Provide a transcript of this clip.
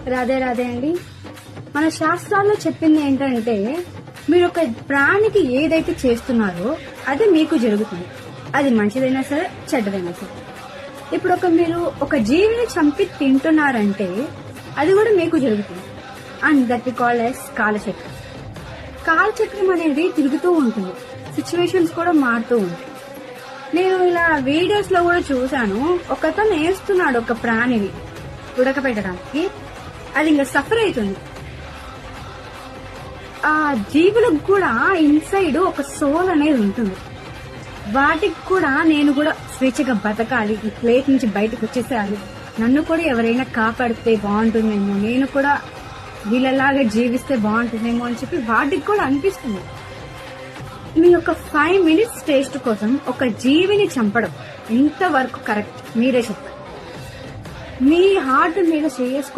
రాధే రాధే అండి. మన శాస్త్రాల్లో చెప్పింది ఏంటంటే మీరు ఒక ప్రాణికి ఏదైతే చేస్తున్నారో అది మీకు జరుగుతుంది. అది మంచిదైనా సరే చెడ్డదైనా సరే. ఇప్పుడు మీరు ఒక జీవిని చంపి తింటున్నారంటే అది కూడా మీకు జరుగుతుంది. And that we call as కాలచక్రం. కాలచక్రం అనేది తిరుగుతూ ఉంటుంది, సిచ్యువేషన్స్ కూడా మారుతూ ఉంటాయి. నేను ఇలా వీడియోస్ లో కూడా చూసాను, ఒకతను వేస్తున్నాడు ఒక ప్రాణిని ఉడకపెట్టడానికి, అది ఇంకా సఫర్ అవుతుంది. ఆ జీవులకు కూడా ఇన్సైడ్ ఒక సోల్ అనేది ఉంటుంది. వాటికి కూడా నేను కూడా స్వేచ్ఛగా బతకాలి, ఈ ప్లేస్ నుంచి బయటకు వచ్చేసేయాలి, నన్ను కూడా ఎవరైనా కాపాడితే బాగుంటుందేమో, నేను కూడా వీళ్ళలాగా జీవిస్తే బాగుంటుందేమో అని చెప్పి వాటికి కూడా అనిపిస్తుంది. మీ యొక్క 5 minutes టేస్ట్ కోసం ఒక జీవిని చంపడం ఎంతవరకు కరెక్ట్ మీరే చెప్పండి. మీ హార్ట్ మీద చేసుకొని